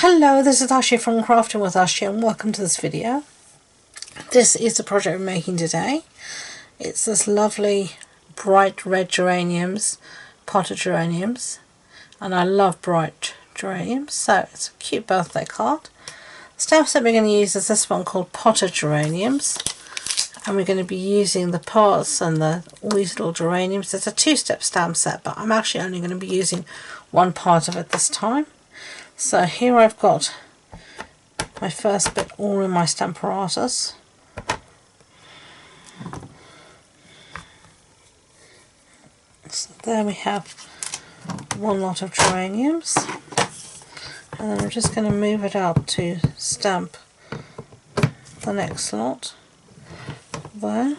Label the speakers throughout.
Speaker 1: Hello, this is Ashee from Crafting with Ashee and welcome to this video. This is the project we're making today. It's this lovely bright red geraniums, potted geraniums, and I love bright geraniums, so it's a cute birthday card. The stamp set we're going to use is this one called potted geraniums, and we're going to be using the parts and all these little geraniums. It's a two-step stamp set, but I'm actually only going to be using one part of it this time. So here I've got my first bit all in my Stamparatus. So there we have one lot of geraniums, and then I'm just going to move it out to stamp the next lot there.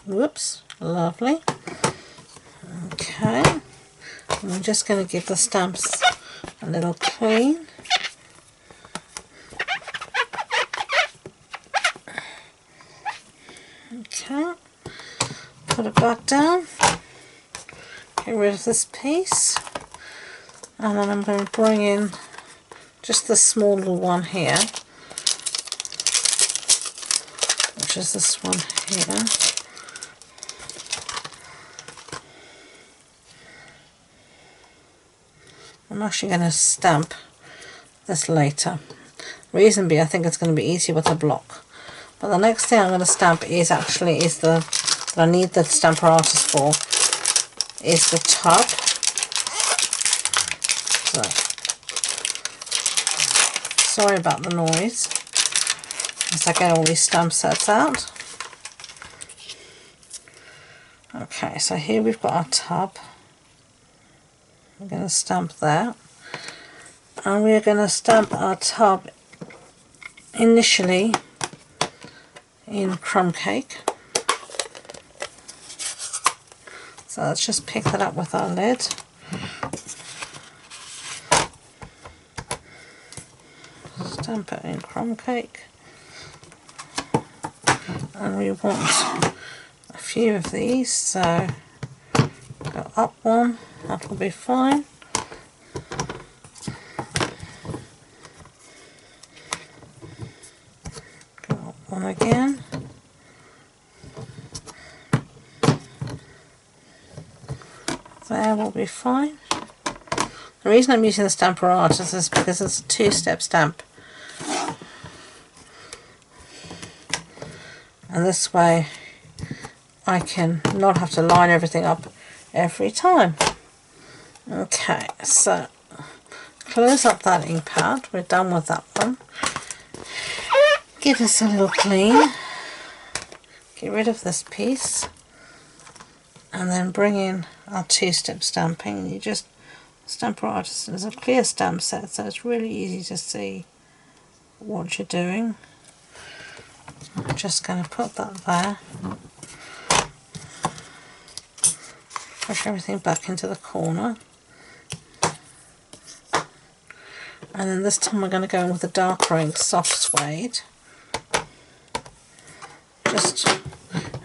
Speaker 1: Whoops, lovely. Okay, and I'm just going to give the stamps a little clean. Okay, put it back down, get rid of this piece, and then I'm going to bring in just the small little one here, which is this one here. I'm actually going to stamp this later. Reason being, I think it's going to be easier with a block. But the next thing I'm going to stamp is that I need the Stamparatus for, is the tub. So, sorry about the noise as I get all these stamp sets out. Okay, so here we've got our tub. I'm going to stamp there, and we're going to stamp our tub initially in crumb cake. So let's just pick that up with our lid. Stamp it in crumb cake, and we want a few of these, so go up one. That will be fine. Go up one again. There will be fine. The reason I'm using the Stamparatus is because it's a two-step stamp. And this way I can not have to line everything up every time. Okay, so close up that ink pad. We're done with that one. Give this a little clean. Get rid of this piece. And then bring in our two-step stamping. You just Stamparatus is a clear stamp set, so it's really easy to see what you're doing. I'm just going to put that there. Push everything back into the corner. And then this time we're going to go in with the darker ink, soft suede.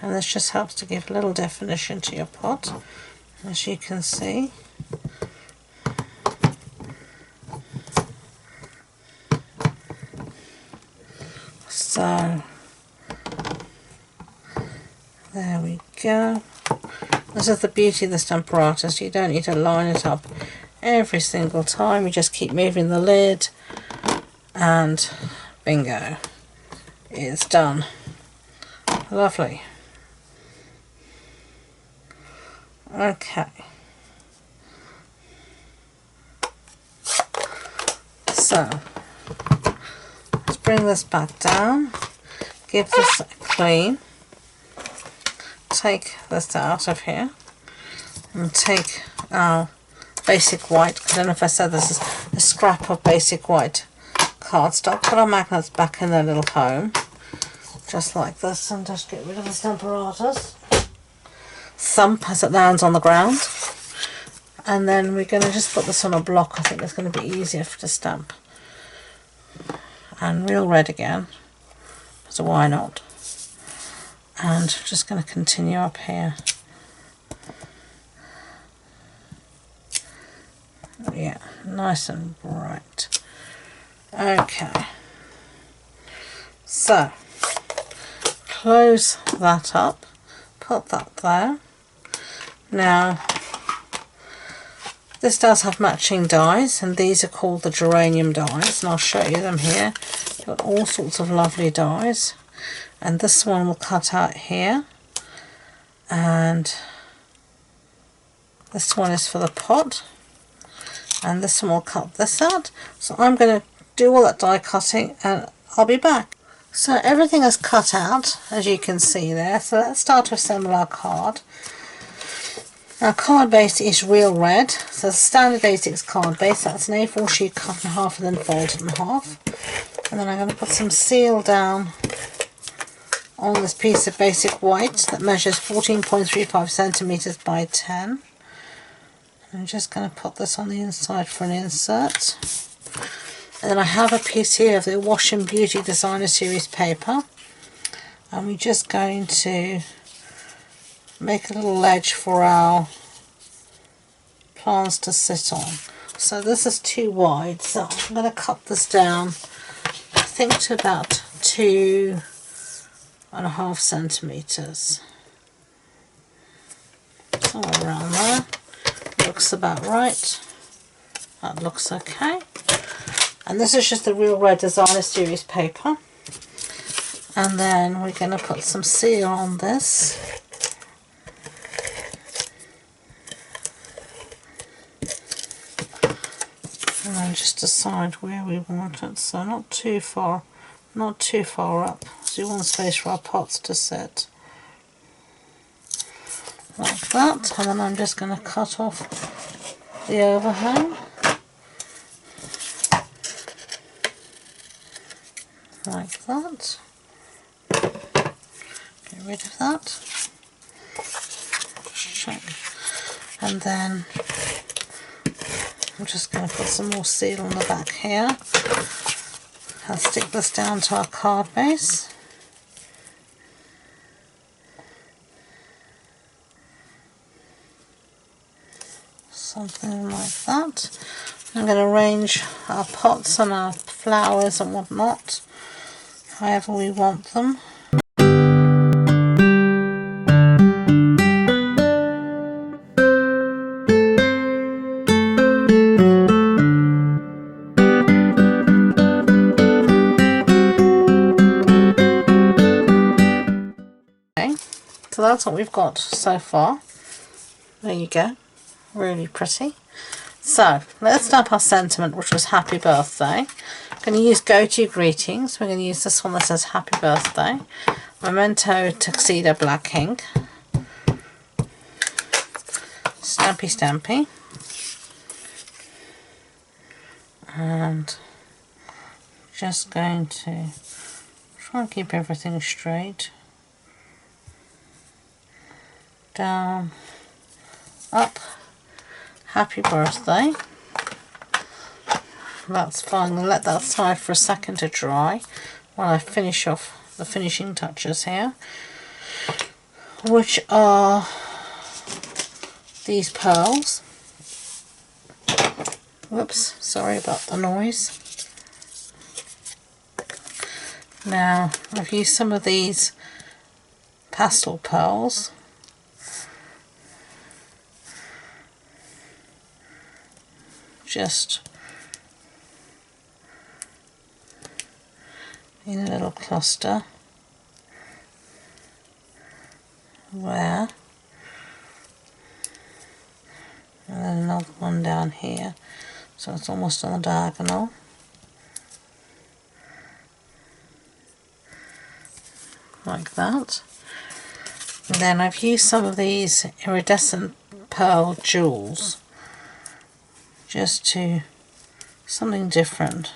Speaker 1: And this just helps to give a little definition to your pot, as you can see. So there we go. This is the beauty of the Stamparatus. You don't need to line it up every single time. You just keep moving the lid, and bingo, it's done. Lovely. Okay. So let's bring this back down. Give this a clean. Take this out of here and take our basic white. I don't know if I said this is a scrap of basic white cardstock. Put our magnets back in their little home, just like this, and just get rid of the Stamparatus. Thump as it lands on the ground, and then we're going to just put this on a block. I think it's going to be easier to stamp. And real red again, so why not? And just going to continue up here. Yeah, nice and bright. Okay, so close that up, put that there. Now this does have matching dies, and these are called the geranium dies, and I'll show you them here. You've got all sorts of lovely dies, and this one will cut out here, and this one is for the pot, and this one will cut this out. So I'm going to do all that die cutting and I'll be back. So everything is cut out, as you can see there. So let's start to assemble our card. Our card base is real red, so the standard A6 card base. That's an A4 sheet cut in half and then folded in half. And then I'm going to put some seal down on this piece of basic white that measures 14.35 centimeters by 10. I'm just going to put this on the inside for an insert. And then I have a piece here of the Wash and Beauty Designer Series paper. And we're just going to make a little ledge for our plants to sit on. So this is too wide, so I'm going to cut this down, I think, to about 2.5 centimeters. Somewhere around there. Looks about right. That looks okay. And this is just the Real Red Designer Series paper. And then we're going to put some seal on this. And then just decide where we want it. So not too far up. So you want space for our pots to sit. Like that. And then I'm just going to cut off the overhang. Like that. Get rid of that. Just check. And then I'm just going to put some more seal on the back here and stick this down to our card base. Something like that. I'm going to arrange our pots and our flowers and whatnot however we want them. So that's what we've got so far. There you go, really pretty. So let's stamp our sentiment, which was happy birthday. I'm going to use Go To Greetings. We're going to use this one that says happy birthday. Memento Tuxedo Black ink. Stampy Stampy. And just going to try and keep everything straight. Down, up, happy birthday. That's fine. We'll let that side for a second to dry while I finish off the finishing touches here, which are these pearls. Whoops, sorry about the noise. Now I've used some of these pastel pearls. Just in a little cluster there, and then another one down here, so it's almost on the diagonal. Like that. And then I've used some of these iridescent pearl jewels, just to something different,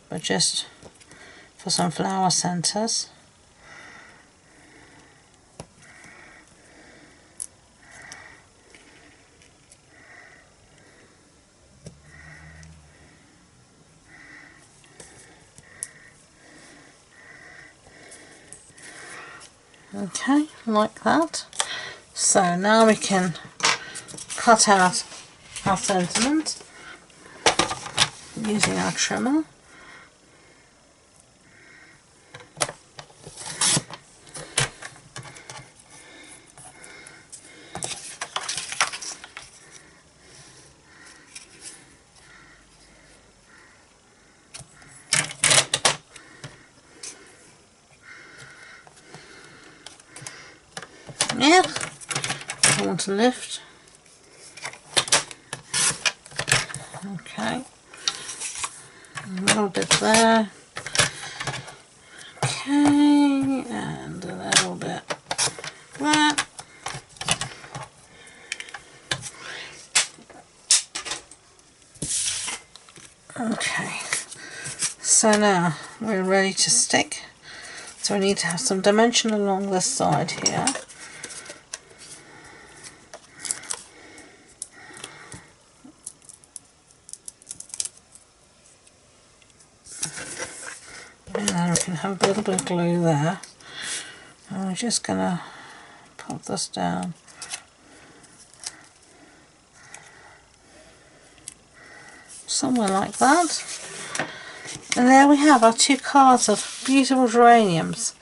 Speaker 1: but just for some flower centers. Okay, like that. So now we can cut out our sentiment using our trimmer. Yeah, I want to lift. Okay, a little bit there. Okay, and a little bit there. Okay, so now we're ready to stick. So we need to have some dimension along this side here. And then we can have a little bit of glue there. And we're just going to pop this down. Somewhere like that. And there we have our 2 cards of beautiful geraniums.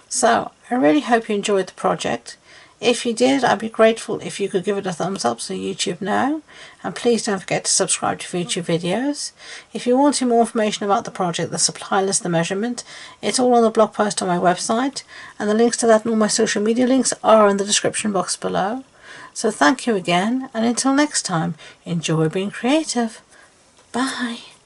Speaker 1: So I really hope you enjoyed the project. If you did, I'd be grateful if you could give it a thumbs up so YouTube know. And please don't forget to subscribe to future videos. If you wanted more information about the project, the supply list, the measurement, it's all on the blog post on my website. And the links to that and all my social media links are in the description box below. So thank you again, and until next time, enjoy being creative. Bye.